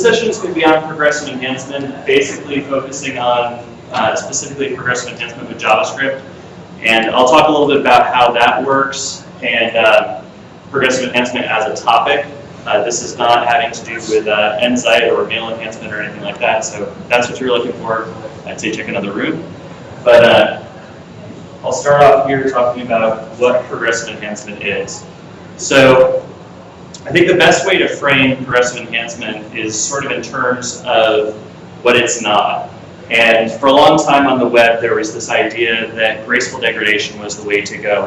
session is going to be on progressive enhancement, basically focusing on specifically progressive enhancement with JavaScript. And I'll talk a little bit about how that works and progressive enhancement as a topic. This is not having to do with Enzyte or mail enhancement or anything like that. So if that's what you're looking for, I'd say check another room. But I'll start off here talking about what progressive enhancement is. So I think the best way to frame progressive enhancement is sort of in terms of what it's not. And for a long time on the web, there was this idea that graceful degradation was the way to go.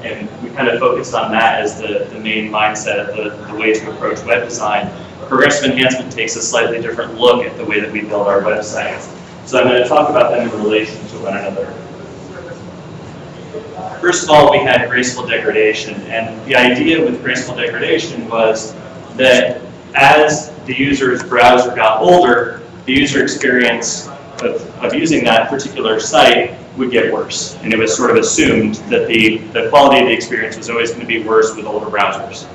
And we kind of focused on that as the main mindset, the way to approach web design. Progressive enhancement takes a slightly different look at the way that we build our websites. So I'm going to talk about them in relation to one another. First of all, we had graceful degradation, and the idea with graceful degradation was that as the user's browser got older, the user experience of using that particular site would get worse, and it was sort of assumed that the quality of the experience was always going to be worse with older browsers.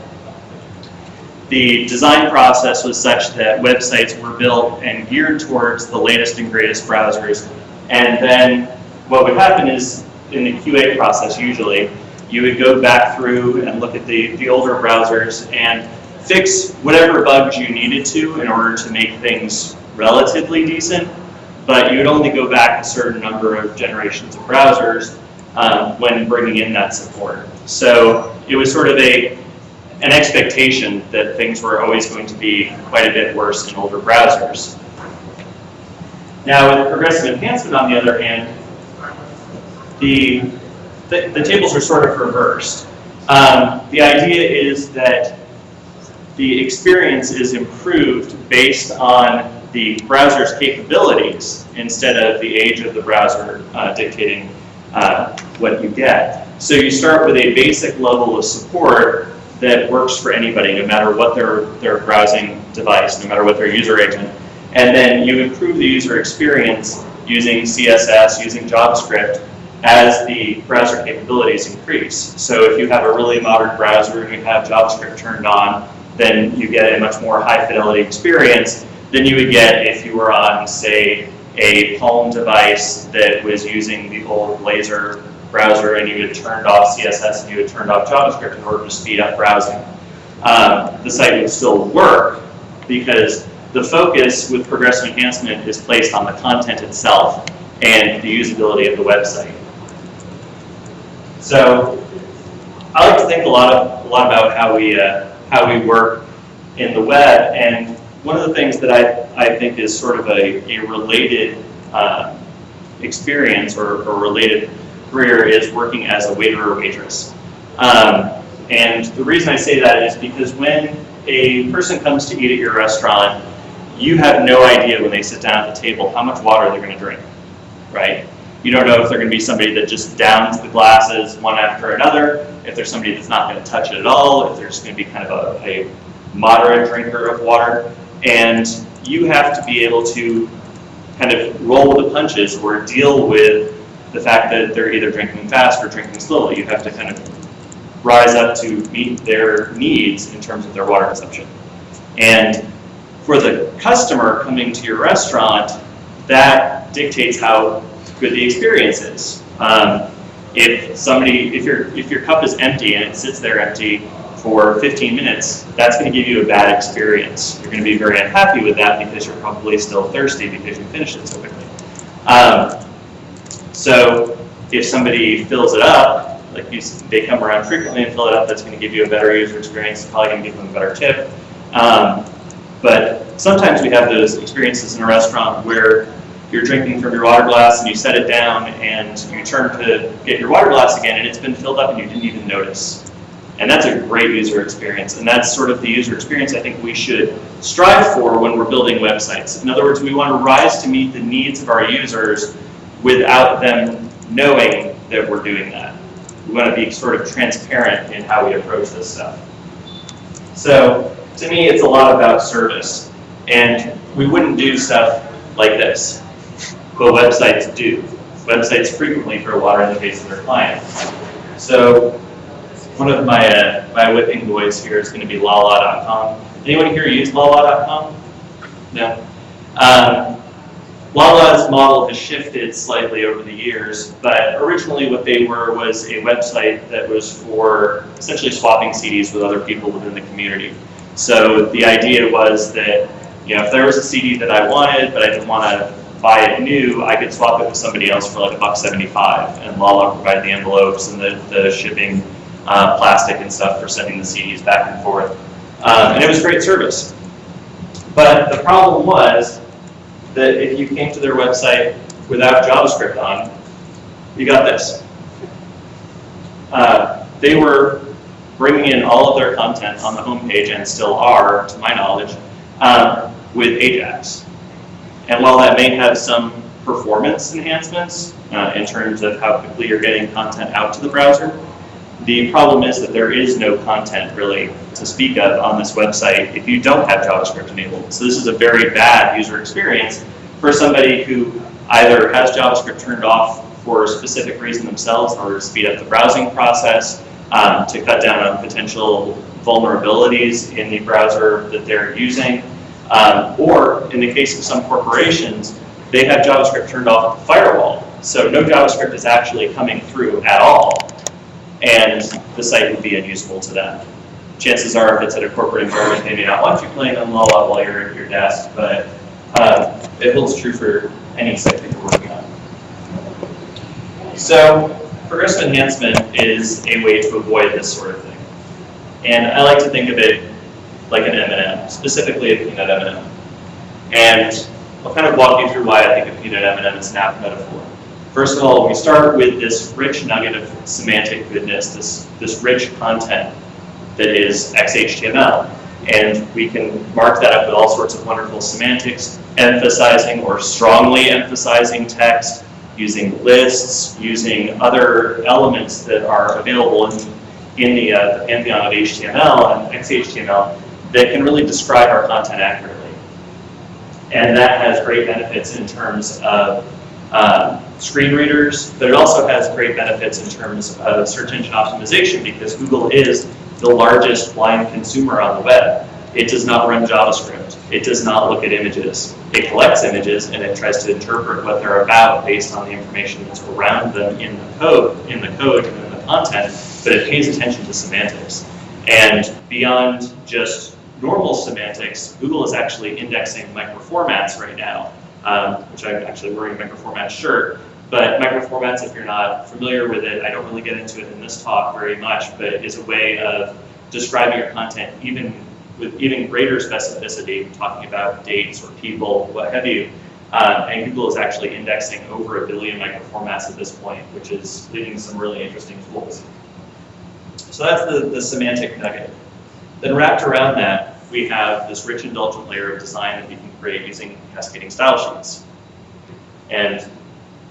The design process was such that websites were built and geared towards the latest and greatest browsers, and then what would happen is, in the QA process usually, you would go back through and look at the older browsers and fix whatever bugs you needed to in order to make things relatively decent, but you would only go back a certain number of generations of browsers when bringing in that support. So it was sort of an expectation that things were always going to be quite a bit worse in older browsers. Now with progressive enhancement, on the other hand, the tables are sort of reversed. The idea is that the experience is improved based on the browser's capabilities instead of the age of the browser dictating what you get. So you start with a basic level of support that works for anybody, no matter what their browsing device, no matter what their user agent. And then you improve the user experience using CSS, using JavaScript, as the browser capabilities increase. So if you have a really modern browser and you have JavaScript turned on, then you get a much more high fidelity experience than you would get if you were on, say, a Palm device that was using the old Laser browser and you had turned off CSS and you had turned off JavaScript in order to speed up browsing. The site would still work because the focus with progressive enhancement is placed on the content itself and the usability of the website. So I like to think a lot about how we work in the web, and one of the things that I think is sort of a related experience or related career is working as a waiter or waitress. And the reason I say that is because when a person comes to eat at your restaurant, you have no idea when they sit down at the table how much water they're going to drink, right? You don't know if they're going to be somebody that just downs the glasses one after another, if there's somebody that's not going to touch it at all, if there's going to be kind of a moderate drinker of water. And you have to be able to kind of roll with the punches or deal with the fact that they're either drinking fast or drinking slowly. You have to kind of rise up to meet their needs in terms of their water consumption. And for the customer coming to your restaurant, that dictates how good the experience is. If your cup is empty and it sits there empty for 15 minutes, that's going to give you a bad experience. You're going to be very unhappy with that because you're probably still thirsty because you finished it so quickly. So if somebody fills it up, like they come around frequently and fill it up, that's going to give you a better user experience. It's probably going to give them a better tip. But sometimes we have those experiences in a restaurant where you're drinking from your water glass and you set it down and you turn to get your water glass again and it's been filled up and you didn't even notice. And that's a great user experience. And that's sort of the user experience I think we should strive for when we're building websites. In other words, we want to rise to meet the needs of our users without them knowing that we're doing that. We want to be sort of transparent in how we approach this stuff. So to me, it's a lot about service. And we wouldn't do stuff like this. But websites do. Websites frequently throw water in the face of their clients. So one of my whipping boys here is going to be lala.com. Anyone here use lala.com? No. Lala's model has shifted slightly over the years, but originally what they were was a website that was for essentially swapping CDs with other people within the community. So the idea was that, if there was a CD that I wanted, but I didn't want to buy it new, I could swap it with somebody else for like $1.75, and Lala provided the envelopes and the shipping plastic and stuff for sending the CDs back and forth. And it was great service. But the problem was that if you came to their website without JavaScript on, you got this. They were bringing in all of their content on the homepage, and still are, to my knowledge, with Ajax. And while that may have some performance enhancements in terms of how quickly you're getting content out to the browser, the problem is that there is no content really to speak of on this website if you don't have JavaScript enabled. So this is a very bad user experience for somebody who either has JavaScript turned off for a specific reason themselves in order to speed up the browsing process, to cut down on potential vulnerabilities in the browser that they're using, or in the case of some corporations, they have JavaScript turned off at the firewall. So no JavaScript is actually coming through at all, and the site would be unusable to them. Chances are, if it's at a corporate environment, they may not want you playing on Lala while you're at your desk, but it holds true for any site that you're working on. So progressive enhancement is a way to avoid this sort of thing. And I like to think of it like an M&M, specifically a peanut M&M. And I'll kind of walk you through why I think a peanut M&M is an apt metaphor. First of all, we start with this rich nugget of semantic goodness, this rich content that is XHTML. And we can mark that up with all sorts of wonderful semantics, emphasizing or strongly emphasizing text, using lists, using other elements that are available in the pantheon of HTML and XHTML that can really describe our content accurately. And that has great benefits in terms of screen readers, but it also has great benefits in terms of search engine optimization, because Google is the largest blind consumer on the web. It does not run JavaScript. It does not look at images. It collects images and it tries to interpret what they're about based on the information that's around them in the code and in the content, but it pays attention to semantics. And beyond just normal semantics, Google is actually indexing microformats right now, which I'm actually wearing a microformat shirt. But microformats, if you're not familiar with it, I don't really get into it in this talk very much, but it is a way of describing your content with even greater specificity, talking about dates or people, what have you. And Google is actually indexing over 1 billion microformats at this point, which is leading to some really interesting tools. So that's the semantic nugget. Then wrapped around that, we have this rich, indulgent layer of design that we can create using cascading style sheets. And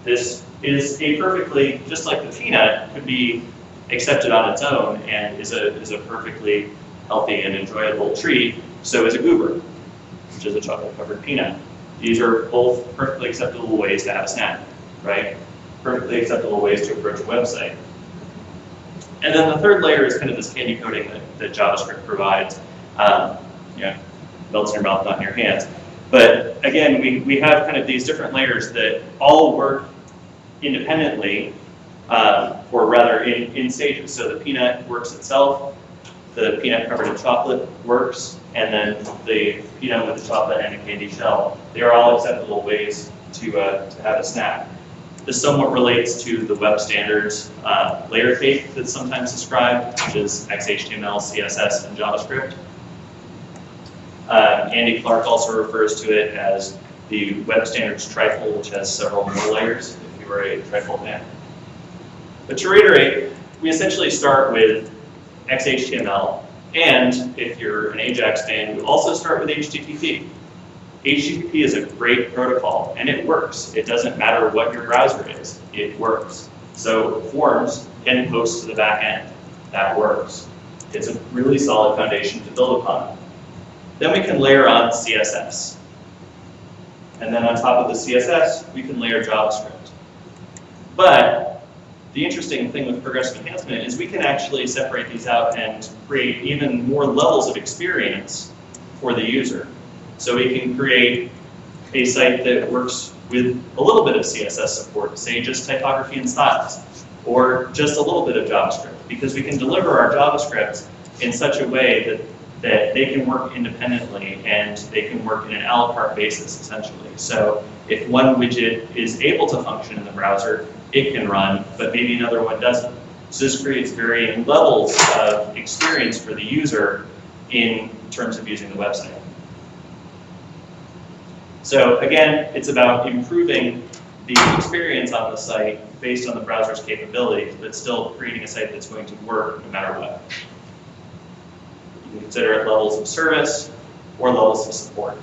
this is a perfectly, just like the peanut, could be accepted on its own and is a perfectly healthy and enjoyable treat. So is a goober, which is a chocolate-covered peanut. These are both perfectly acceptable ways to have a snack, right? Perfectly acceptable ways to approach a website. And then the third layer is kind of this candy coating that JavaScript provides. Melts in your mouth, not in your hands. But again, we have kind of these different layers that all work independently, or rather in stages. So the peanut works itself, the peanut covered in chocolate works, and then the peanut with the chocolate and a candy shell. They are all acceptable ways to have a snack. This somewhat relates to the web standards layer cake that's sometimes described, which is XHTML, CSS, and JavaScript. Andy Clark also refers to it as the web standards trifle, which has several more layers, if you are a trifle fan. But to reiterate, we essentially start with XHTML, and if you're an Ajax fan, you also start with HTTP. HTTP is a great protocol, and it works. It doesn't matter what your browser is, it works. So forms can host to the back end. That works. It's a really solid foundation to build upon. Then we can layer on CSS. And then on top of the CSS, we can layer JavaScript. But the interesting thing with progressive enhancement is we can actually separate these out and create even more levels of experience for the user. So we can create a site that works with a little bit of CSS support, say just typography and styles, or just a little bit of JavaScript, because we can deliver our JavaScript in such a way that they can work independently and they can work in an a la carte basis, essentially. So if one widget is able to function in the browser, it can run, but maybe another one doesn't. So this creates varying levels of experience for the user in terms of using the website. So again, it's about improving the experience on the site based on the browser's capabilities, but still creating a site that's going to work no matter what. You can consider it levels of service or levels of support.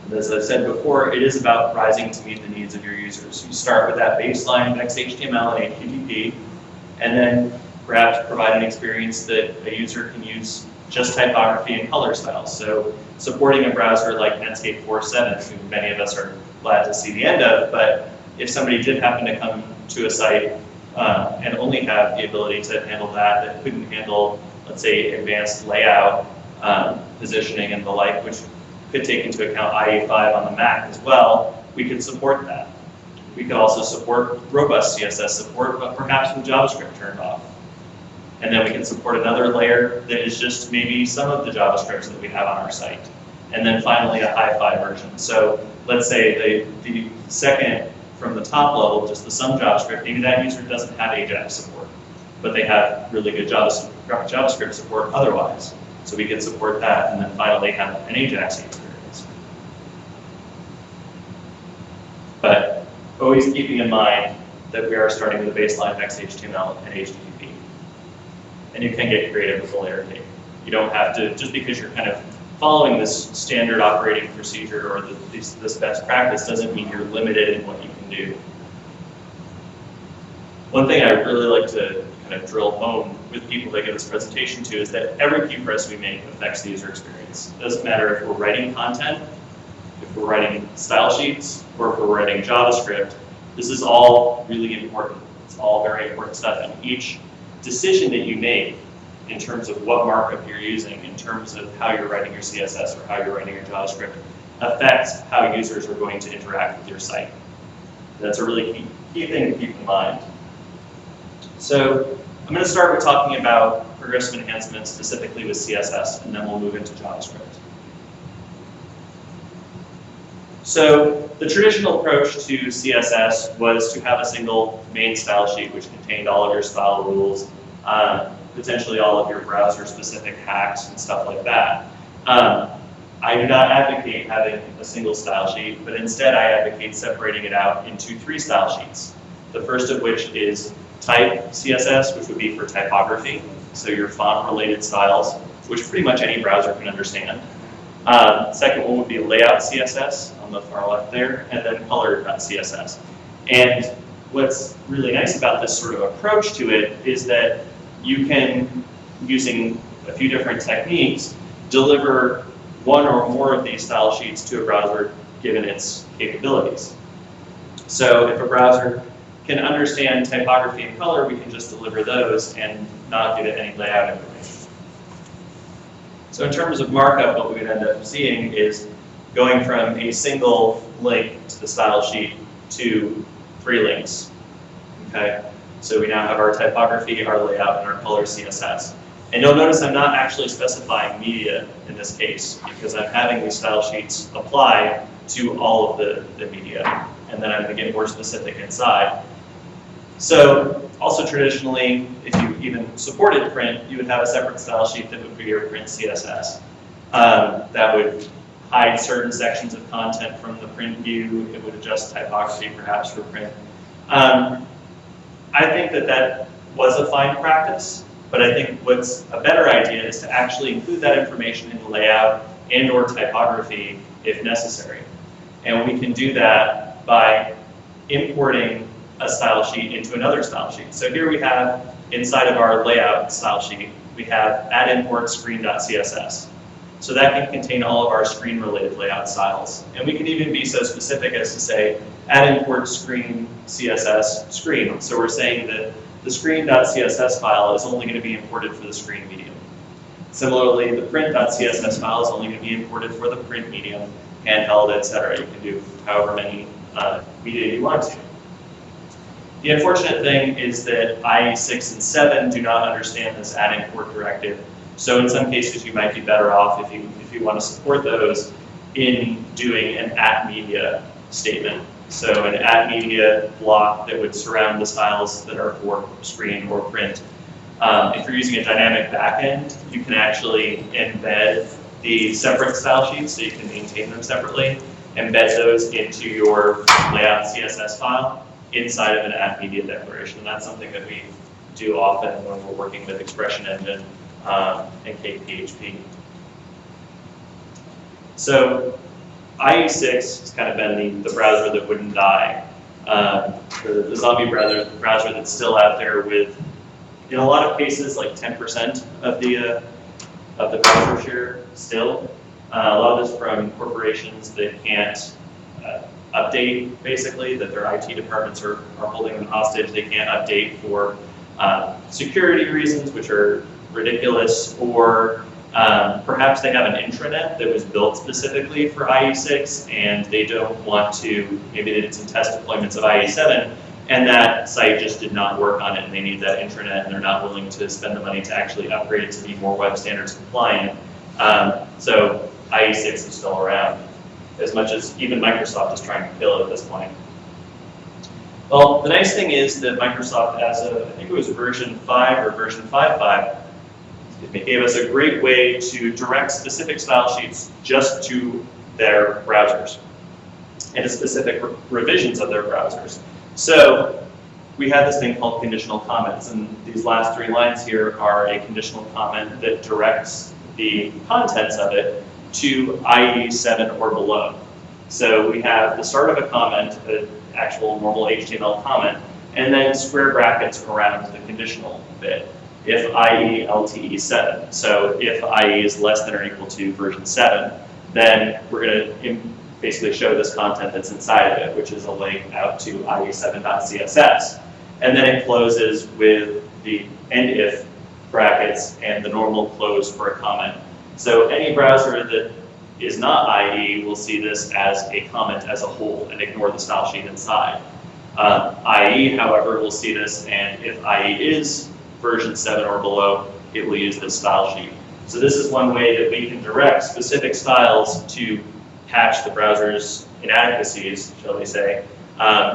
And as I've said before, it is about rising to meet the needs of your users. You start with that baseline of XHTML and HTTP, and then perhaps provide an experience that a user can use just typography and color styles. So supporting a browser like Netscape 4.7, who many of us are glad to see the end of, but if somebody did happen to come to a site and only have the ability to handle that couldn't handle, let's say, advanced layout, positioning and the like, which could take into account IE5 on the Mac as well, we could support that. We could also support robust CSS support, but perhaps with JavaScript turned off. And then we can support another layer that is just maybe some of the JavaScripts that we have on our site. And then finally a hi-fi version. So let's say the second from the top level, just the some JavaScript, maybe that user doesn't have Ajax support, but they have really good JavaScript support otherwise. So we can support that, and then finally have an Ajax experience. But always keeping in mind that we are starting with a baseline of XHTML and HTTP. And you can get creative with the layer cake. You don't have to, just because you're kind of following this standard operating procedure or this best practice doesn't mean you're limited in what you can do. One thing I really like to kind of drill home with people that give this presentation to is that every key press we make affects the user experience. It doesn't matter if we're writing content, if we're writing style sheets, or if we're writing JavaScript. This is all really important. It's all very important stuff, and each decision that you make in terms of what markup you're using, in terms of how you're writing your CSS or how you're writing your JavaScript, affects how users are going to interact with your site. That's a really key thing to keep in mind. So I'm going to start with talking about progressive enhancement specifically with CSS, and then we'll move into JavaScript. So the traditional approach to CSS was to have a single main style sheet which contained all of your style rules, potentially all of your browser-specific hacks and stuff like that. I do not advocate having a single style sheet, but instead I advocate separating it out into 3 style sheets. The first of which is type CSS, which would be for typography, so your font-related styles, which pretty much any browser can understand. Second one would be layout CSS on the far left there, and then color.css. And what's really nice about this sort of approach to it is that you can, using a few different techniques, deliver one or more of these style sheets to a browser given its capabilities. So if a browser can understand typography and color, we can just deliver those and not give it any layout information. So in terms of markup, what we would end up seeing is going from a single link to the style sheet to 3 links. Okay? So we now have our typography, our layout, and our color CSS. And you'll notice I'm not actually specifying media in this case because I'm having these style sheets apply to all of the media. And then I'm going to get more specific inside. So also traditionally, if you even supported print, you would have a separate style sheet that would be your print CSS. That would hide certain sections of content from the print view. It would adjust typography perhaps for print. I think that was a fine practice, but I think what's a better idea is to actually include that information in the layout and or typography if necessary. And we can do that by importing a style sheet into another style sheet. So here we have, inside of our layout style sheet, we have add import screen.css. So that can contain all of our screen-related layout styles. And we can even be so specific as to say, add import screen CSS screen. So we're saying that the screen.css file is only going to be imported for the screen medium. Similarly, the print.css file is only going to be imported for the print medium, handheld, etc. You can do however many media you want to. The unfortunate thing is that IE 6 and 7 do not understand this add import directive. So in some cases, you might be better off if you want to support those in doing an @media statement. So an @media block that would surround the styles that are for screen or print. If you're using a dynamic backend, you can actually embed the separate style sheets so you can maintain them separately, embed those into your layout CSS file inside of an @media declaration. And that's something that we do often when we're working with Expression Engine and KPHP. So IE6 has kind of been the browser that wouldn't die. The zombie browser that's still out there with, in a lot of cases, like 10% of the browser share still. A lot of this from corporations that can't update, basically, that their IT departments are holding them hostage. They can't update for security reasons, which are ridiculous, or perhaps they have an intranet that was built specifically for IE6 and they don't want to, maybe they did some test deployments of IE7 and that site just did not work on it and they need that intranet and they're not willing to spend the money to actually upgrade it to be more web standards compliant. So IE6 is still around, as much as even Microsoft is trying to kill it at this point. Well, the nice thing is that Microsoft, as of, I think it was version 5 or version 5.5, it gave us a great way to direct specific style sheets just to their browsers and to specific revisions of their browsers. So we have this thing called conditional comments, and these last 3 lines here are a conditional comment that directs the contents of it to IE7 or below. So we have the start of a comment, the actual normal HTML comment, and then square brackets around the conditional bit. If IE LTE 7. So if IE is less than or equal to version 7, then we're going to basically show this content that's inside of it, which is a link out to IE7.css. And then it closes with the end if brackets and the normal close for a comment. So any browser that is not IE will see this as a comment as a whole and ignore the style sheet inside. IE, however, will see this, and if IE is version 7 or below, it will use this style sheet. So this is one way that we can direct specific styles to patch the browser's inadequacies, shall we say,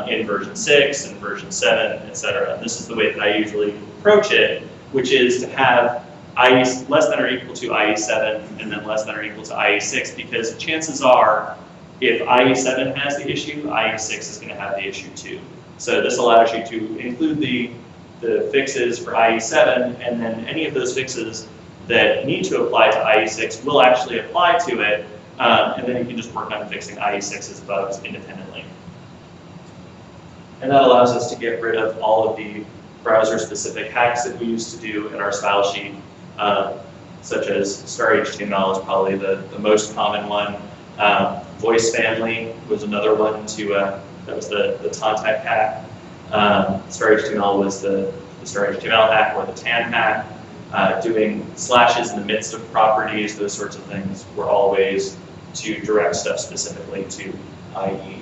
in version 6 and version 7, etc. And this is the way that I usually approach it, which is to have IE less than or equal to IE7 and then less than or equal to IE6, because chances are, if IE7 has the issue, IE6 is going to have the issue too. So this allows you to include the fixes for IE7, and then any of those fixes that need to apply to IE6 will actually apply to it, and then you can just work on fixing IE6's bugs independently. And that allows us to get rid of all of the browser-specific hacks that we used to do in our style sheet, such as star HTML is probably the most common one. Voice family was another one that was the Tontac hack. Star HTML was the Star HTML hack or the TAN hack. Doing slashes in the midst of properties, those sorts of things were all ways to direct stuff specifically to IE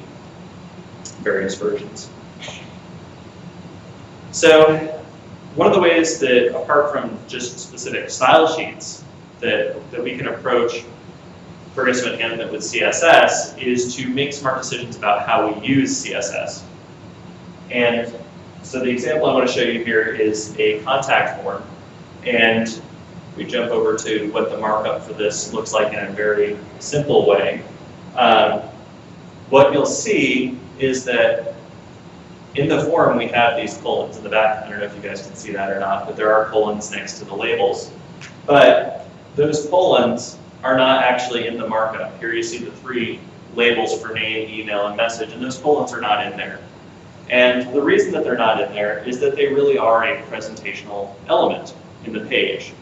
various versions. So one of the ways that, apart from just specific style sheets, that we can approach progressive enhancement with CSS is to make smart decisions about how we use CSS. And so the example I want to show you here is a contact form. And we jump over to what the markup for this looks like in a very simple way. What you'll see is that in the form we have these colons in the back. I don't know if you guys can see that or not, but there are colons next to the labels. But those colons are not actually in the markup. Here you see the 3 labels for name, email, and message, and those colons are not in there. And the reason that they're not in there is that they really are a presentational element in the page.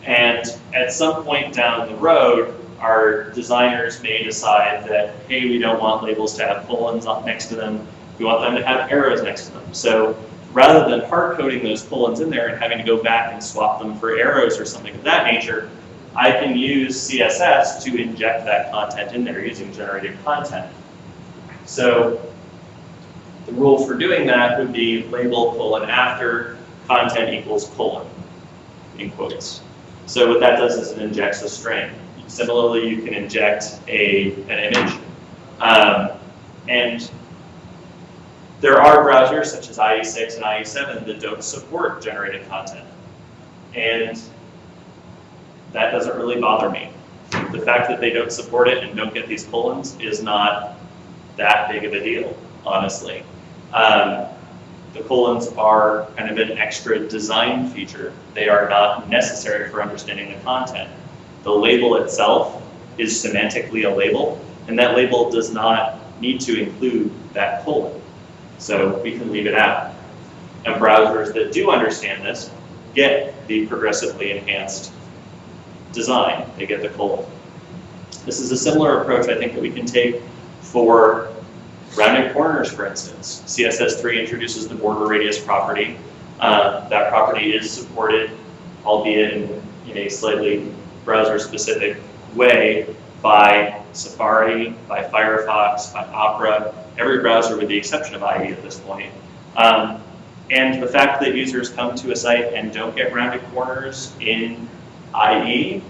And at some point down the road, our designers may decide that, hey, we don't want labels to have colons up next to them. We want them to have arrows next to them. So rather than hard coding those colons in there and having to go back and swap them for arrows or something of that nature, I can use CSS to inject that content in there using generated content. So the rule for doing that would be label colon after content equals colon, in quotes. So what that does is it injects a string. Similarly, you can inject an image. And there are browsers such as IE6 and IE7 that don't support generated content. And that doesn't really bother me. The fact that they don't support it and don't get these colons is not that big of a deal, honestly. The colons are kind of an extra design feature. They are not necessary for understanding the content. The label itself is semantically a label, and that label does not need to include that colon. So we can leave it out. And browsers that do understand this get the progressively enhanced design. They get the colon. This is a similar approach, I think, that we can take for rounded corners, for instance. CSS3 introduces the border radius property. That property is supported, albeit in a slightly browser-specific way, by Safari, by Firefox, by Opera, every browser with the exception of IE at this point. And the fact that users come to a site and don't get rounded corners in IE,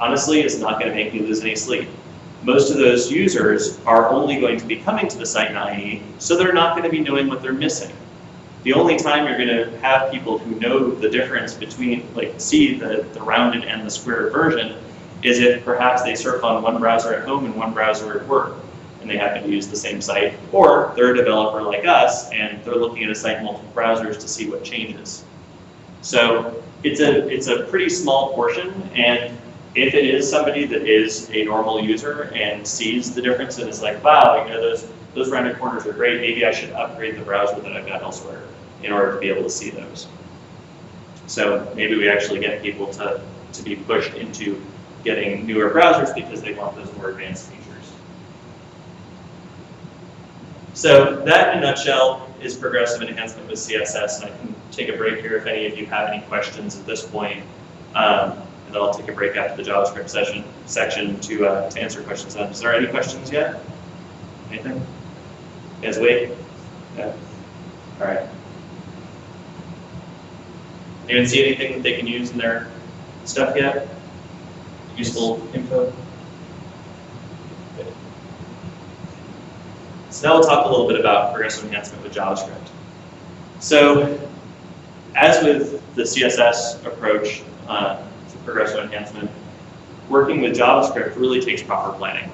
honestly, is not going to make me lose any sleep. Most of those users are only going to be coming to the site in IE, so they're not going to be knowing what they're missing. The only time you're going to have people who know the difference between, like, see the rounded and the square version is if perhaps they surf on one browser at home and one browser at work, and they happen to use the same site, or they're a developer like us and they're looking at a site in multiple browsers to see what changes. So it's a pretty small portion, and if it is somebody that is a normal user and sees the difference and is like, wow, you know, those rounded corners are great, maybe I should upgrade the browser that I've got elsewhere in order to be able to see those. So maybe we actually get people to be pushed into getting newer browsers because they want those more advanced features. So that, in a nutshell, is progressive enhancement with CSS, and I can take a break here if any of you have any questions at this point. And then I'll take a break after the JavaScript section to answer questions. Is there any questions yet? Anything? You guys wait? Yeah. All right. Anyone see anything that they can use in their stuff yet? Useful info? Okay. So now we'll talk a little bit about progressive enhancement with JavaScript. So as with the CSS approach to progressive enhancement, working with JavaScript really takes proper planning.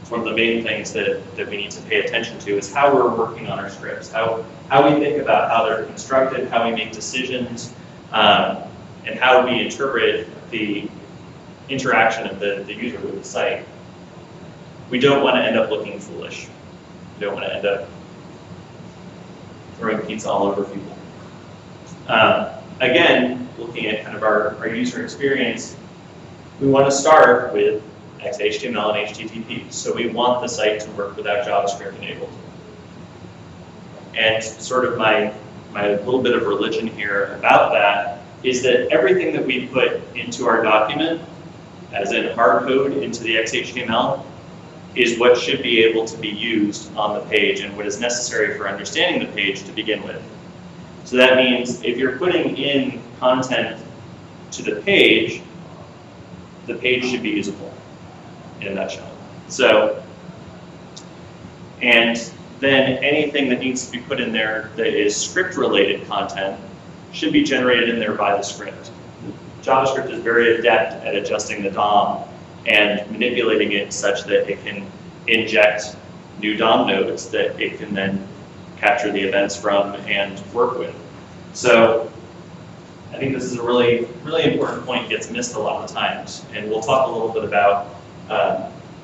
It's one of the main things that we need to pay attention to is how we're working on our scripts, how we think about how they're constructed, how we make decisions, and how we interpret the interaction of the user with the site. We don't want to end up looking foolish. We don't want to end up throwing pizza all over people. Again, looking at kind of our user experience, we want to start with XHTML and HTTP. So we want the site to work without JavaScript enabled. And sort of my little bit of religion here about that is that everything that we put into our document, as in hard code into the XHTML, is what should be able to be used on the page and what is necessary for understanding the page to begin with. So that means if you're putting in content to the page should be usable in a nutshell. So, and then anything that needs to be put in there that is script-related content should be generated in there by the script. JavaScript is very adept at adjusting the DOM and manipulating it such that it can inject new DOM nodes that it can then capture the events from and work with. So I think this is a really, really important point, gets missed a lot of times. And we'll talk a little bit about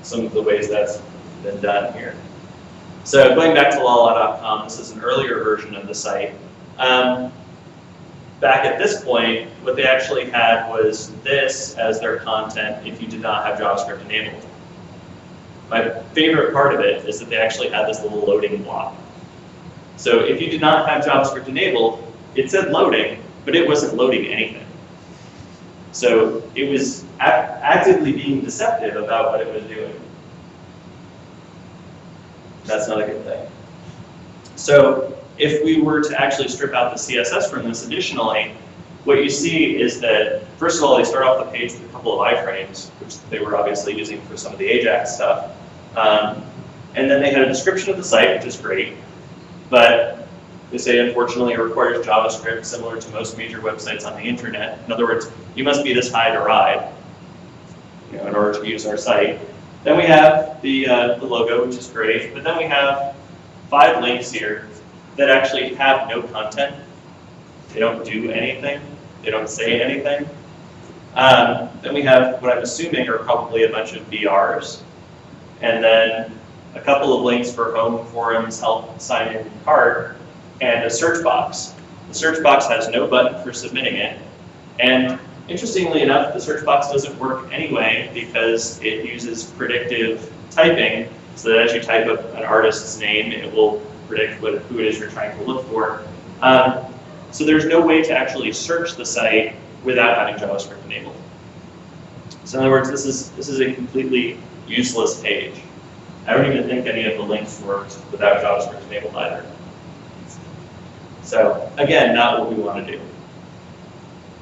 some of the ways that's been done here. So going back to lala.com, this is an earlier version of the site. Back at this point, what they actually had was this as their content if you did not have JavaScript enabled. My favorite part of it is that they actually had this little loading block. So if you did not have JavaScript enabled, it said loading, but it wasn't loading anything. So it was actively being deceptive about what it was doing. That's not a good thing. So if we were to actually strip out the CSS from this additionally, what you see is that, first of all, they start off the page with a couple of iframes, which they were obviously using for some of the Ajax stuff. And then they had a description of the site, which is great, but they say, unfortunately, it requires JavaScript similar to most major websites on the internet. In other words, you must be this high to ride, in order to use our site. Then we have the logo, which is great, but then we have 5 links here that actually have no content. They don't do anything. They don't say anything. Then we have what I'm assuming are probably a bunch of BRs, and then a couple of links for home, forums, help, sign in, cart, and a search box. The search box has no button for submitting it, and interestingly enough, the search box doesn't work anyway because it uses predictive typing, so that as you type up an artist's name, it will predict who it is you're trying to look for. So there's no way to actually search the site without having JavaScript enabled. So in other words, this is a completely useless page. I don't even think any of the links worked without JavaScript enabled either. So again, not what we want to do.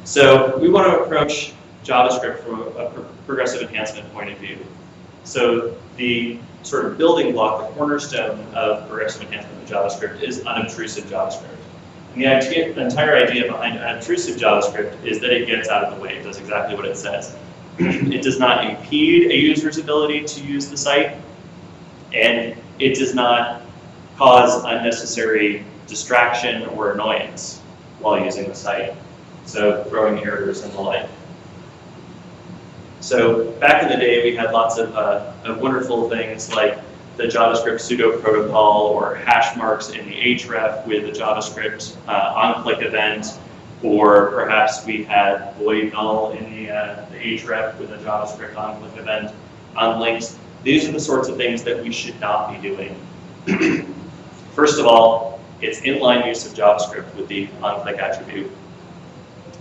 So we want to approach JavaScript from a progressive enhancement point of view. So the sort of building block, the cornerstone of progressive enhancement in JavaScript is unobtrusive JavaScript. And the entire idea behind unobtrusive JavaScript is that it gets out of the way. It does exactly what it says. It does not impede a user's ability to use the site, and it does not cause unnecessary distraction or annoyance while using the site. So throwing errors and the like. So back in the day, we had lots of wonderful things like the JavaScript pseudo protocol or hash marks in the href with a JavaScript on-click event, or perhaps we had void null in the href with a JavaScript on-click event on links. These are the sorts of things that we should not be doing. First of all, it's inline use of JavaScript with the on-click attribute.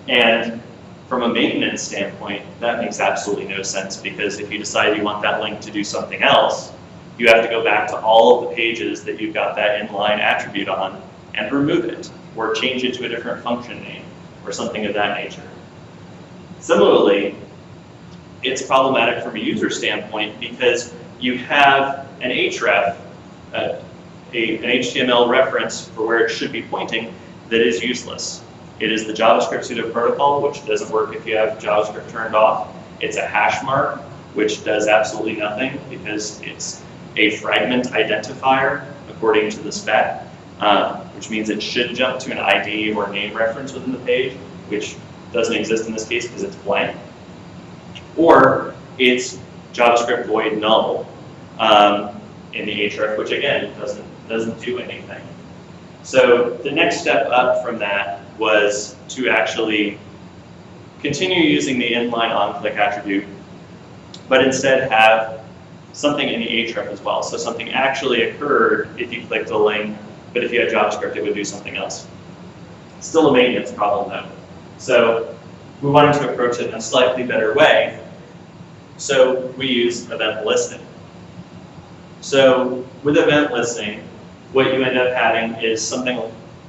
And from a maintenance standpoint, that makes absolutely no sense, because if you decide you want that link to do something else, you have to go back to all of the pages that you've got that inline attribute on and remove it, or change it to a different function name, or something of that nature. Similarly, it's problematic from a user standpoint because you have an href, an HTML reference for where it should be pointing, that is useless. It is the JavaScript pseudo protocol, which doesn't work if you have JavaScript turned off. It's a hash mark, which does absolutely nothing because it's a fragment identifier according to the spec, which means it should jump to an ID or name reference within the page, which doesn't exist in this case because it's blank. Or it's JavaScript void null in the href, which again doesn't do anything. So the next step up from that was to actually continue using the inline on-click attribute, but instead have something in the href as well. So something actually occurred if you clicked a link, but if you had JavaScript, it would do something else. Still a maintenance problem though. So we wanted to approach it in a slightly better way. So we use event listing. So with event listing, what you end up having is something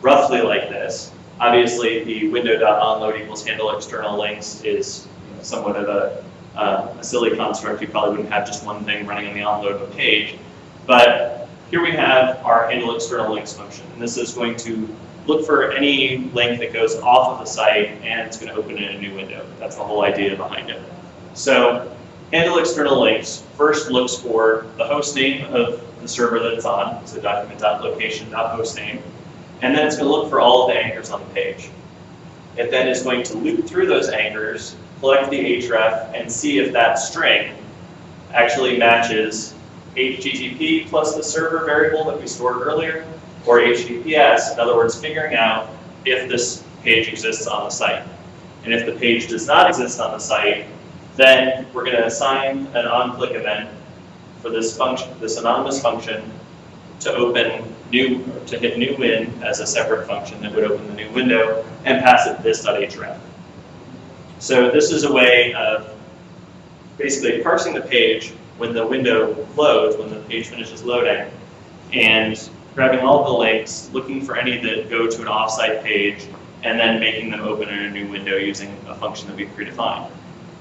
roughly like this. Obviously, the window.onload equals handle external links is somewhat of a silly construct. You probably wouldn't have just one thing running on the onload of a page. But here we have our handle external links function. And this is going to look for any link that goes off of the site, and it's going to open in a new window. That's the whole idea behind it. So handle external links first looks for the host name of the server that it's on, so document.location.hostname, and then it's going to look for all of the anchors on the page. It then is going to loop through those anchors, collect the href, and see if that string actually matches HTTP plus the server variable that we stored earlier, or HTTPS, in other words, figuring out if this page exists on the site. And if the page does not exist on the site, then we're going to assign an on-click event for this function, this anonymous function, to open hit new win as a separate function that would open the new window and pass it this.href. So this is a way of basically parsing the page when the window loads, when the page finishes loading, and grabbing all of the links, looking for any that go to an offsite page, and then making them open in a new window using a function that we've predefined.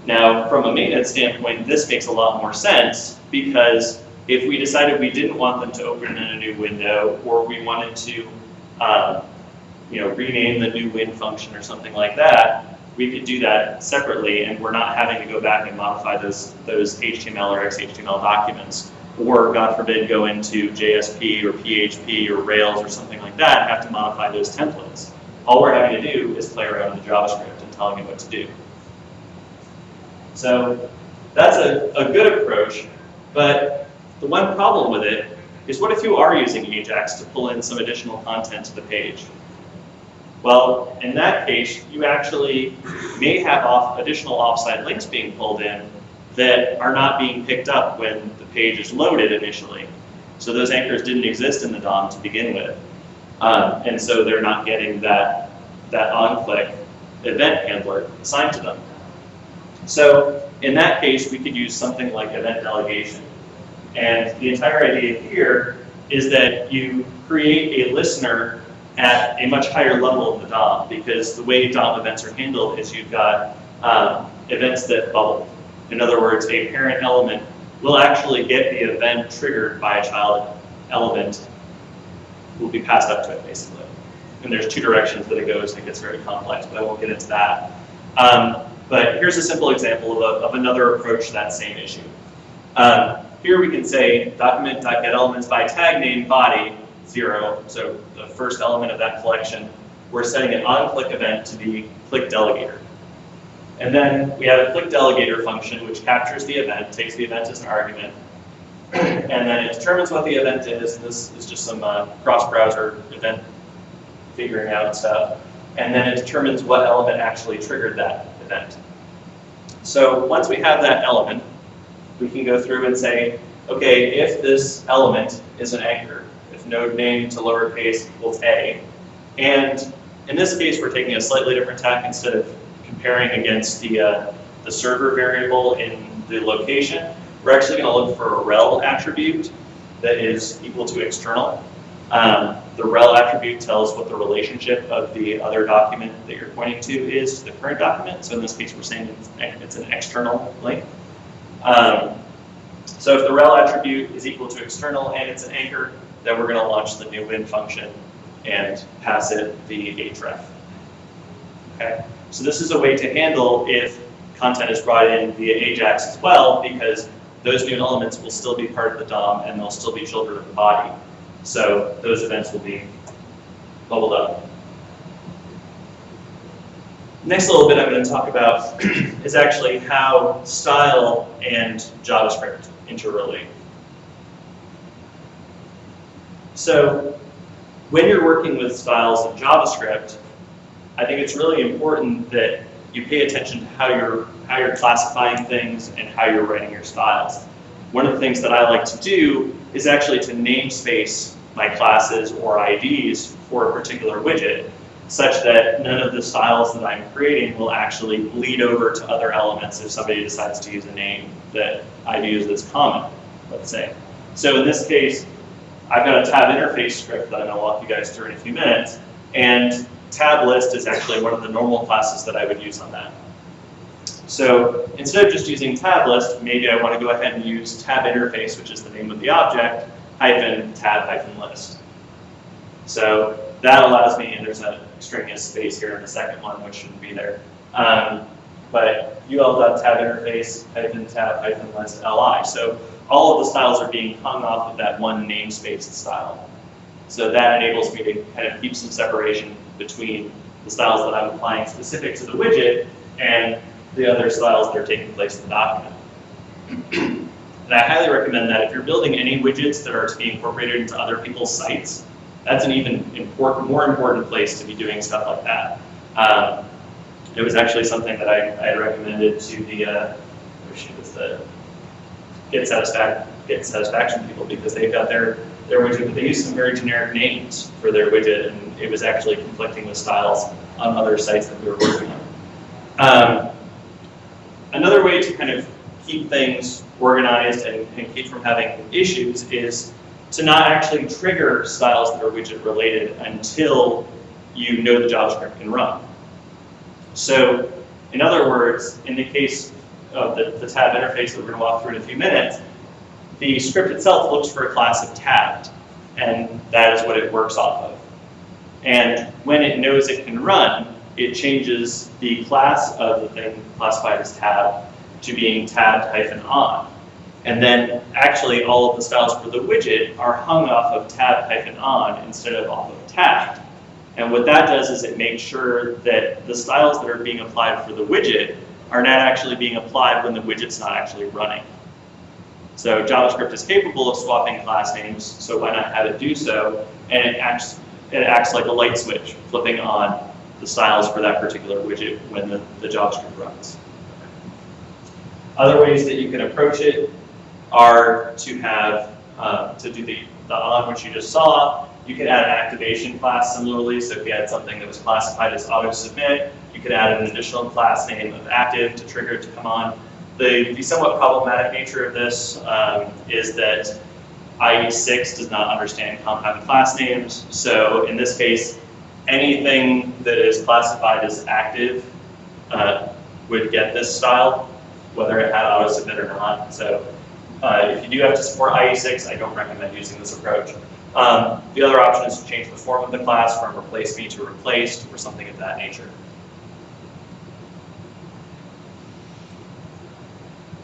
Now, from a maintenance standpoint, this makes a lot more sense because if we decided we didn't want them to open in a new window, or we wanted to rename the new win function or something like that, we could do that separately, and we're not having to go back and modify those HTML or XHTML documents, or God forbid go into JSP or PHP or Rails or something like that and have to modify those templates. All we're having to do is play around with the JavaScript and telling it what to do. So that's a good approach, but the one problem with it is, what if you are using Ajax to pull in some additional content to the page? Well, in that case, you actually may have additional offsite links being pulled in that are not being picked up when the page is loaded initially. So those anchors didn't exist in the DOM to begin with. And so they're not getting that on-click event handler assigned to them. So in that case, we could use something like event delegation. And the entire idea here is that you create a listener at a much higher level of the DOM, because the way DOM events are handled is you've got events that bubble. In other words, a parent element will actually get the event triggered by a child element, will be passed up to it, basically. And there's two directions that it goes, and it gets very complex, but I won't get into that. But here's a simple example of another approach to that same issue. Here we can say document.getElements by tag name body 0, so the first element of that collection. We're setting an on-click event to be click delegator. And then we have a click delegator function which captures the event, takes the event as an argument, and then it determines what the event is. And this is just some cross-browser event figuring out stuff. And then it determines what element actually triggered that event. So once we have that element, we can go through and say, okay, if this element is an anchor, if node name to lowercase equals a, and in this case we're taking a slightly different tack. Instead of comparing against the server variable in the location, we're actually going to look for a rel attribute that is equal to external. The rel attribute tells what the relationship of the other document that you're pointing to is to the current document. So in this case, we're saying it's an external link. So if the rel attribute is equal to external and it's an anchor, then we're going to launch the new win function and pass it the href. Okay. So this is a way to handle if content is brought in via Ajax as well, because those new elements will still be part of the DOM and they'll still be children of the body. So those events will be bubbled up. Next little bit I'm going to talk about is actually how style and JavaScript interrelate. So when you're working with styles in JavaScript, I think it's really important that you pay attention to how you're classifying things and how you're writing your styles. One of the things that I like to do is actually to namespace my classes or IDs for a particular widget, such that none of the styles that I'm creating will actually bleed over to other elements if somebody decides to use a name that I've used that's common, let's say. So in this case, I've got a tab interface script that I'm going to walk you guys through in a few minutes, and tab list is actually one of the normal classes that I would use on that. So instead of just using tab list, maybe I want to go ahead and use tab interface, which is the name of the object, -tab -list. So that allows me, and there's an extraneous space here in the second one, which shouldn't be there. But ul.tab interface -tab -list li. So all of the styles are being hung off of that one namespace style. So that enables me to kind of keep some separation between the styles that I'm applying specific to the widget and the other styles that are taking place in the document. And I highly recommend that if you're building any widgets that are to be incorporated into other people's sites, that's an even more important place to be doing stuff like that. It was actually something that I had recommended to the Get Satisfaction people, because they've got their widget, but they used some very generic names for their widget, and it was actually conflicting with styles on other sites that we were working on. Another way to kind of keep things organized and keep from having issues is to not actually trigger styles that are widget related until you know the JavaScript can run. So, in other words, in the case of the tab interface that we're going to walk through in a few minutes, the script itself looks for a class of tabbed, and that is what it works off of. And when it knows it can run, it changes the class of the thing classified as tab to being tabbed-on. And then actually all of the styles for the widget are hung off of tabbed-on instead of off of tabbed. And what that does is it makes sure that the styles that are being applied for the widget are not actually being applied when the widget's not actually running. So JavaScript is capable of swapping class names, so why not have it do so? And it acts like a light switch, flipping on the styles for that particular widget when the JavaScript runs. Other ways that you can approach it are to have, to do the on, which you just saw. You could add an activation class similarly, so if you had something that was classified as auto-submit, you could add an additional class name of active to trigger it to come on. The somewhat problematic nature of this is that IE6 does not understand compound class names, so in this case, anything that is classified as active would get this style, whether it had auto-submit or not. So if you do have to support IE6, I don't recommend using this approach. The other option is to change the form of the class from replace me to replaced or something of that nature.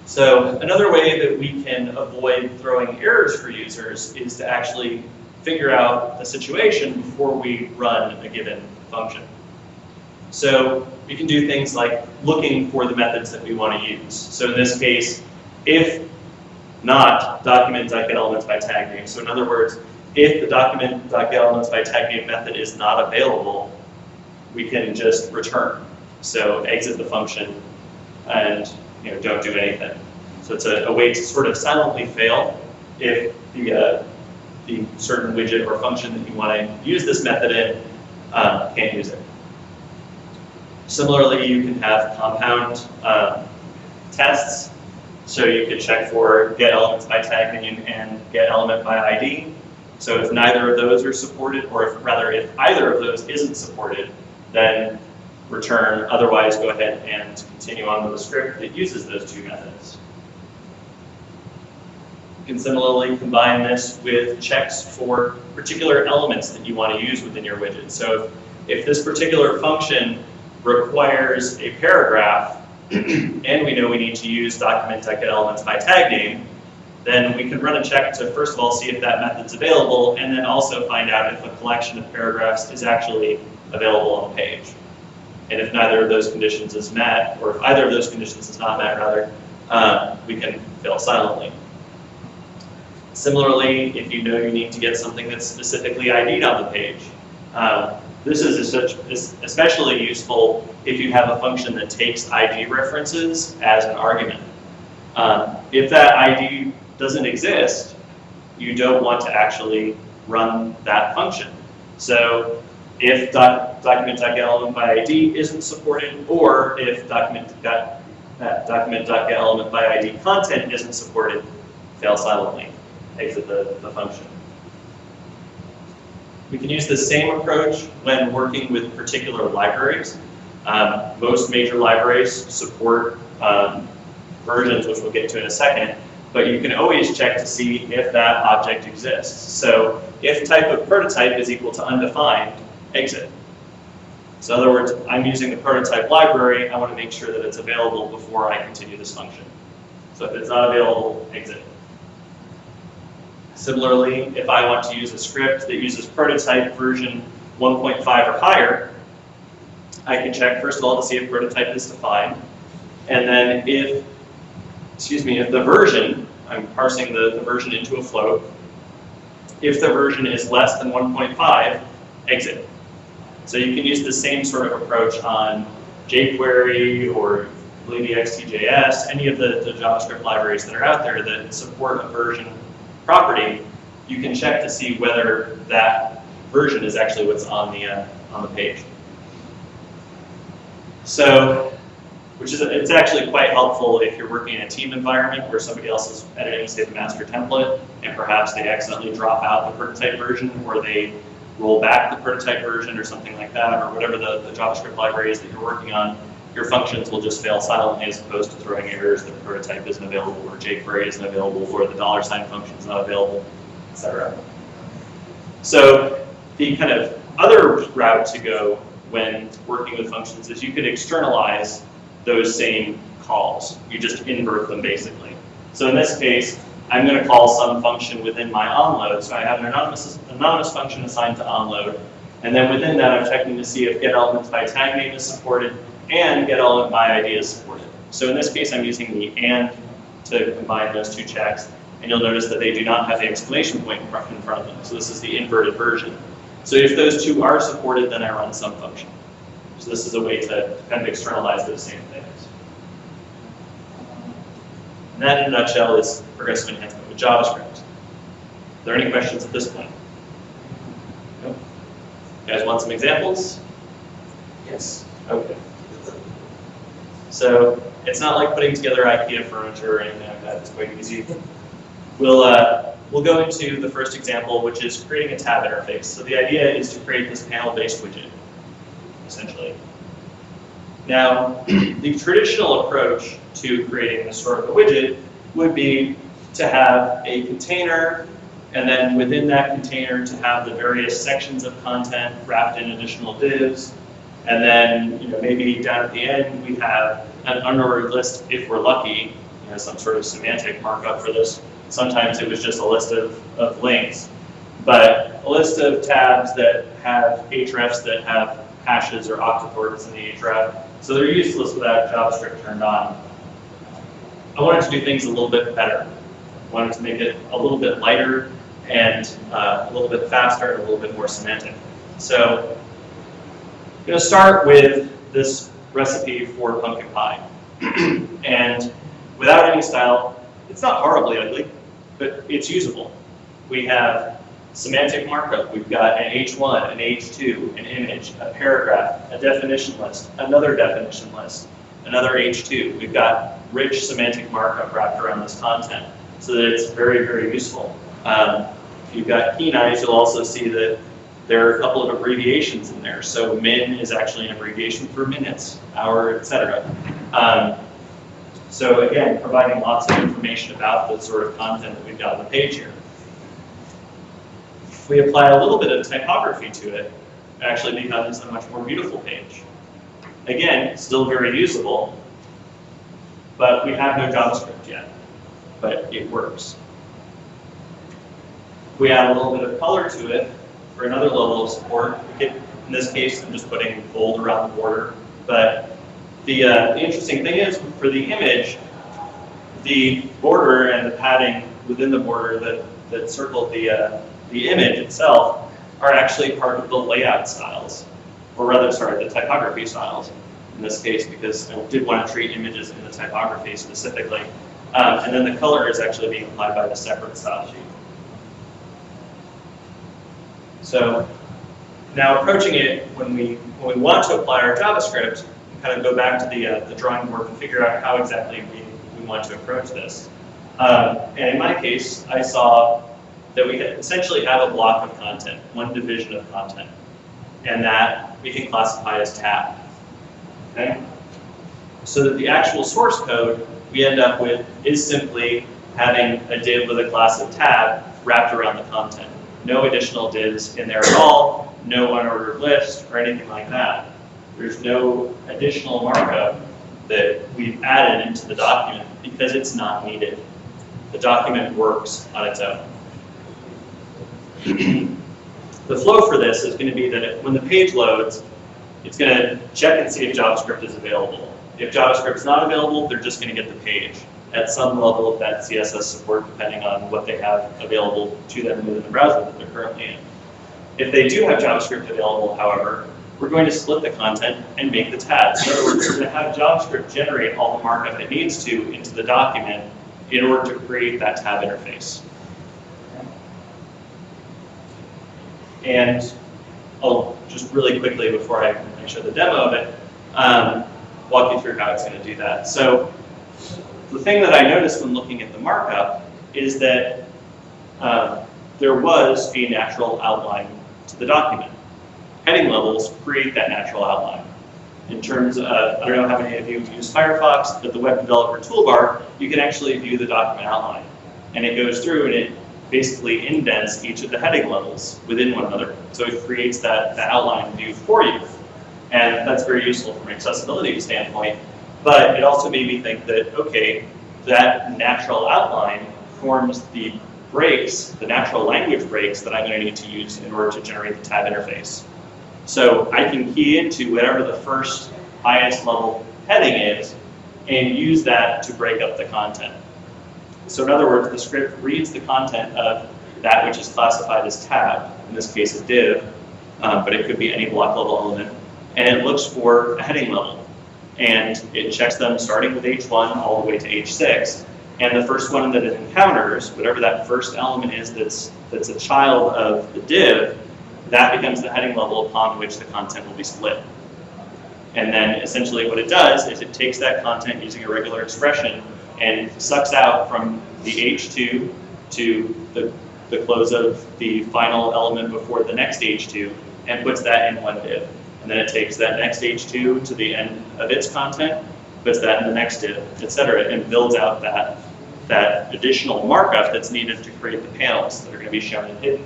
So another way that we can avoid throwing errors for users is to actually figure out the situation before we run a given function. So we can do things like looking for the methods that we want to use. So in this case, if not document.getElements by tag name. So in other words, if the document.getElements by tag name method is not available, we can just return. So exit the function and don't do anything. So it's a way to sort of silently fail if the certain widget or function that you want to use this method in can't use it. Similarly, you can have compound tests. So you could check for getElements by tag name and getElement by ID. So if neither of those are supported, or if either of those isn't supported, then return. Otherwise, go ahead and continue on with the script that uses those two methods. You can similarly combine this with checks for particular elements that you want to use within your widget. So if this particular function requires a paragraph, and we know we need to use document.getElements by tag name, then we can run a check to first of all see if that method's available, and then also find out if a collection of paragraphs is actually available on the page. And if neither of those conditions is met, or if either of those conditions is not met, rather, we can fail silently. Similarly, if you know you need to get something that's specifically ID'd on the page, this is especially useful if you have a function that takes ID references as an argument. If that ID doesn't exist, you don't want to actually run that function. So if document.getElement by ID isn't supported, or if document.getElement by ID content isn't supported, fail silently, exit the function. We can use the same approach when working with particular libraries. Most major libraries support versions, which we'll get to in a second, but you can always check to see if that object exists. So if type of prototype is equal to undefined, exit. So in other words, I'm using the prototype library, I want to make sure that it's available before I continue this function. So if it's not available, exit. Similarly, if I want to use a script that uses prototype version 1.5 or higher, I can check first of all to see if prototype is defined, and then if the version, I'm parsing the version into a float, if the version is less than 1.5, exit. So you can use the same sort of approach on jQuery or XTJS, any of the JavaScript libraries that are out there that support a version property. you can check to see whether that version is actually what's on the page. So, it's actually quite helpful if you're working in a team environment where somebody else is editing, say, the master template, and perhaps they accidentally drop out the prototype version, or they roll back the prototype version or something like that, or whatever the JavaScript library is that you're working on. Your functions will just fail silently as opposed to throwing errors that the prototype isn't available, or jQuery isn't available, or the $ function is not available, etc. So the kind of other route to go when working with functions is you could externalize those same calls. You just invert them basically. So in this case, I'm going to call some function within my onload. So I have an anonymous function assigned to onload, and then within that I'm checking to see if getElements by tag name is supported and getElement by ID is supported. So in this case, I'm using the AND to combine those two checks, and you'll notice that they do not have the exclamation point in front of them. So this is the inverted version. So if those two are supported, then I run some function. So this is a way to kind of externalize those same things. And that, in a nutshell, is progressive enhancement with JavaScript. Are there any questions at this point? No? You guys want some examples? Yes. Okay. So it's not like putting together IKEA furniture or anything like that. It's quite easy. We'll go into the first example, which is creating a tab interface. So the idea is to create this panel-based widget, essentially. Now, the traditional approach to creating this sort of a widget would be to have a container, and then within that container to have the various sections of content wrapped in additional divs, and then maybe down at the end we have an unordered list if we're lucky, some sort of semantic markup for this. Sometimes it was just a list of links, but a list of tabs that have hrefs that have hashes or octothorets in the href. So they're useless without JavaScript turned on. I wanted to do things a little bit better. I wanted to make it a little bit lighter and a little bit faster and a little bit more semantic. So I'm going to start with this recipe for pumpkin pie. And without any style, it's not horribly ugly, but it's usable. We have semantic markup. We've got an H1, an H2, an image, a paragraph, a definition list, another definition list, another H2. We've got rich semantic markup wrapped around this content so that it's very, very useful. If you've got keen eyes, you'll also see that there are a couple of abbreviations in there. So min is actually an abbreviation for minutes, hour, etc. So again, providing lots of information about the sort of content that we've got on the page here. If we apply a little bit of typography to it, it actually becomes a much more beautiful page. Again, still very usable, but we have no JavaScript yet, but it works. If we add a little bit of color to it for another level of support, in this case, I'm just putting gold around the border, but the interesting thing is, for the image, the border and the padding within the border that circled the image itself are actually part of the layout styles, or rather, sorry, the typography styles in this case, because I did want to treat images in the typography specifically. And then the color is actually being applied by the separate style sheet. So now approaching it, when we want to apply our JavaScript, kind of go back to the drawing board and figure out how exactly we want to approach this. And in my case, I saw that we essentially have a block of content, one division of content, and that we can classify as tab. Okay? So that the actual source code we end up with is simply having a div with a class of tab wrapped around the content. No additional divs in there at all, no unordered list or anything like that. There's no additional markup that we've added into the document because it's not needed. The document works on its own. The flow for this is going to be that when the page loads, it's going to check and see if JavaScript is available. If JavaScript is not available, they're just going to get the page at some level of that CSS support, depending on what they have available to them within the browser that they're currently in. If they do have JavaScript available, however, we're going to split the content and make the tabs. In other words, we're going to have JavaScript generate all the markup it needs to into the document in order to create that tab interface. And I'll just really quickly, before I show the demo of it, walk you through how it's going to do that. So the thing that I noticed when looking at the markup is that there was a natural outline to the document. Heading levels create that natural outline. In terms of, I don't know how many of you use Firefox, but the web developer toolbar, you can actually view the document outline. And it goes through and it basically indents each of the heading levels within one another. So it creates that outline view for you. And that's very useful from an accessibility standpoint. But it also made me think that, okay, that natural outline forms the breaks, the natural language breaks that I'm going to need to use in order to generate the tab interface. So I can key into whatever the first highest level heading is and use that to break up the content. So in other words, the script reads the content of that which is classified as tab, in this case a div, but it could be any block level element, and it looks for a heading level. And it checks them starting with H1 all the way to H6. And the first one that it encounters, whatever that first element is that's a child of the div, that becomes the heading level upon which the content will be split. And then essentially what it does is it takes that content using a regular expression and sucks out from the H2 to the close of the final element before the next H2 and puts that in one div. And then it takes that next H2 to the end of its content, puts that in the next div, etc., and builds out that additional markup that's needed to create the panels that are going to be shown and hidden.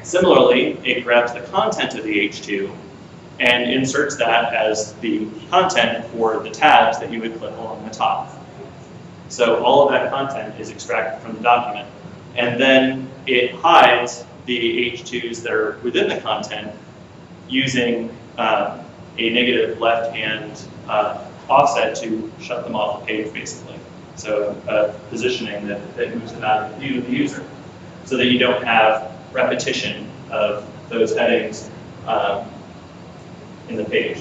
Similarly, it grabs the content of the H2 and inserts that as the content for the tabs that you would click along the top. So all of that content is extracted from the document. And then it hides the H2s that are within the content using a negative left-hand offset to shut them off the page, basically. So positioning that moves them out of the view of the user so that you don't have repetition of those headings in the page.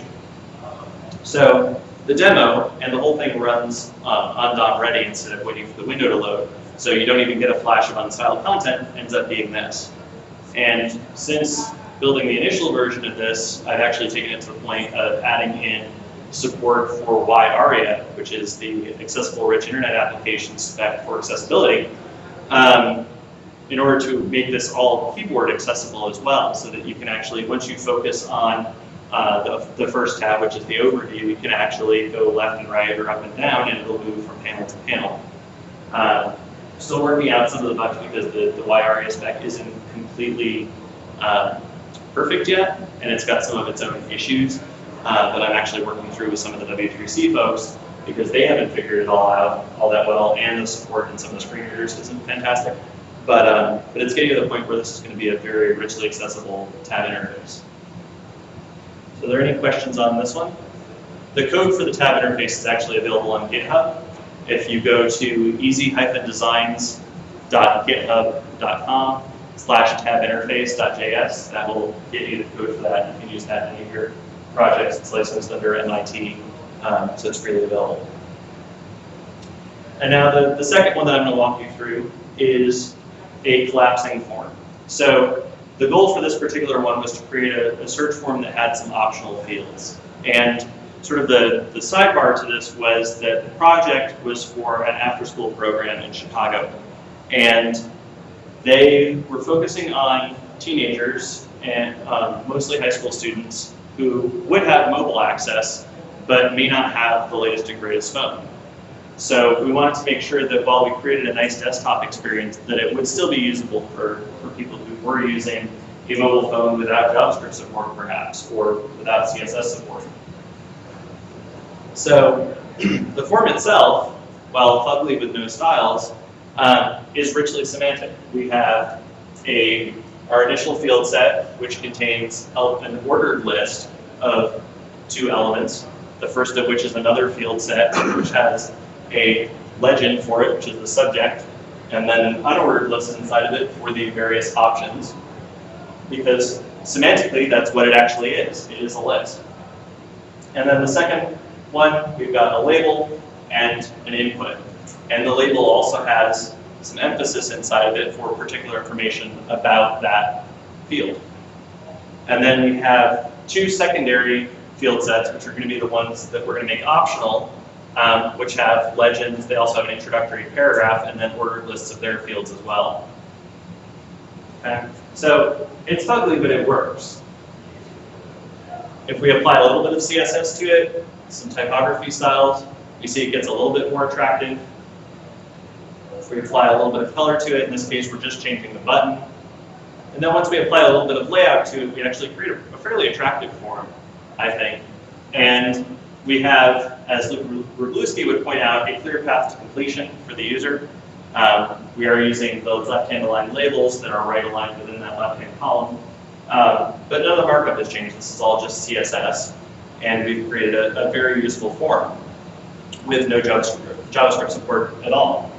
So the demo and the whole thing runs on DOM ready instead of waiting for the window to load. So you don't even get a flash of unstyled content, ends up being this. And since building the initial version of this, I've actually taken it to the point of adding in support for YARIA, which is the Accessible Rich Internet Application spec for accessibility, in order to make this all keyboard accessible as well, so that you can actually, once you focus on the first tab, which is the overview, you can actually go left and right or up and down, and it'll move from panel to panel. Still working out some of the bugs because the YARIA spec isn't completely perfect yet, and it's got some of its own issues that I'm actually working through with some of the W3C folks because they haven't figured it all out all that well, and the support in some of the screen readers isn't fantastic. But it's getting to the point where this is going to be a very richly accessible tab interface. So are there any questions on this one? The code for the tab interface is actually available on GitHub. If you go to easy-designs.github.com/tabinterface.js, that will get you the code for that. You can use that in any of your projects. It's licensed under MIT, so it's freely available. And now the second one that I'm going to walk you through is a collapsing form. So the goal for this particular one was to create a search form that had some optional fields. And sort of the sidebar to this was that the project was for an after-school program in Chicago. And they were focusing on teenagers and mostly high school students who would have mobile access, but may not have the latest and greatest phone. So we wanted to make sure that while we created a nice desktop experience, that it would still be usable for people who were using a mobile phone without JavaScript support, perhaps, or without CSS support. So the form itself, while ugly with no styles, is richly semantic. We have our initial field set, which contains an ordered list of 2 elements, the first of which is another field set, which has a legend for it, which is the subject, and then an unordered list inside of it for the various options, because semantically, that's what it actually is. It is a list. And then the second one, we've got a label and an input. And the label also has some emphasis inside of it for particular information about that field. And then we have two secondary field sets, which are going to be the ones that we're going to make optional, which have legends. They also have an introductory paragraph and then ordered lists of their fields as well. Okay? So it's ugly, but it works. If we apply a little bit of CSS to it, some typography styles, you see it gets a little bit more attractive. If we apply a little bit of color to it, in this case we're just changing the button. And then once we apply a little bit of layout to it, we actually create a fairly attractive form, I think. And we have, as Rugluski would point out, a clear path to completion for the user. We are using those left-hand aligned labels that are right aligned within that left-hand column. But none of the markup has changed. This is all just CSS. And we've created a very useful form with no JavaScript support at all.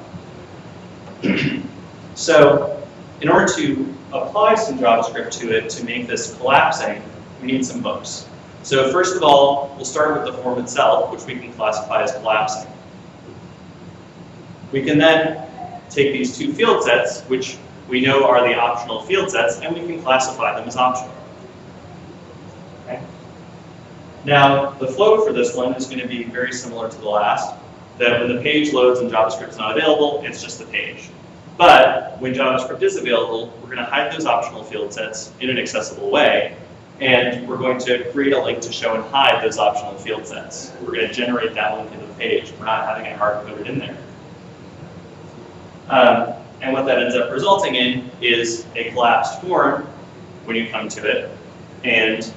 So in order to apply some JavaScript to it to make this collapsing, we need some hooks. So first of all, we'll start with the form itself, which we can classify as collapsing. We can then take these two field sets, which we know are the optional field sets, and we can classify them as optional. Okay. Now, the flow for this one is going to be very similar to the last, that when the page loads and JavaScript is not available, it's just the page. But when JavaScript is available, we're going to hide those optional field sets in an accessible way, and we're going to create a link to show and hide those optional field sets. We're going to generate that link into the page. We're not having it hard-coded in there. And what that ends up resulting in is a collapsed form when you come to it, and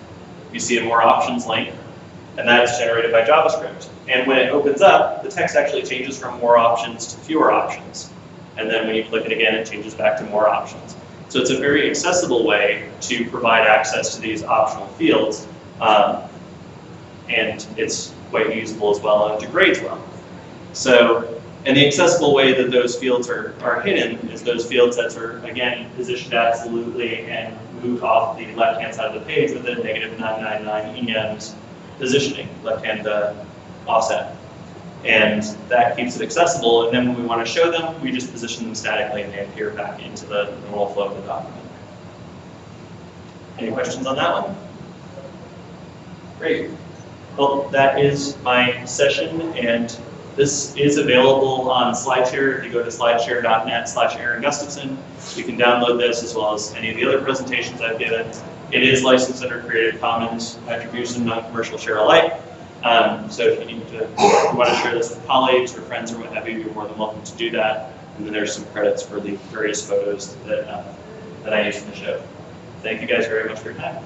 you see a more options link, and that's generated by JavaScript. And when it opens up, the text actually changes from more options to fewer options. And then when you click it again, it changes back to more options. So it's a very accessible way to provide access to these optional fields, and it's quite usable as well and degrades well. So, and the accessible way that those fields are hidden is those field sets are, again, positioned absolutely and moved off the left-hand side of the page with a -999 EMs positioning, left-hand offset. And that keeps it accessible, and then when we want to show them, we just position them statically and they appear back into the normal flow of the document. Any questions on that one? Great. Well, that is my session, and this is available on SlideShare. If you go to slideshare.net/Aaron Gustafson, you can download this as well as any of the other presentations I've given. It is licensed under Creative Commons Attribution, non-commercial share alike. So if you want to share this with colleagues or friends or what have you, you're more than welcome to do that. And then there's some credits for the various photos that I used in the show. Thank you guys very much for your time.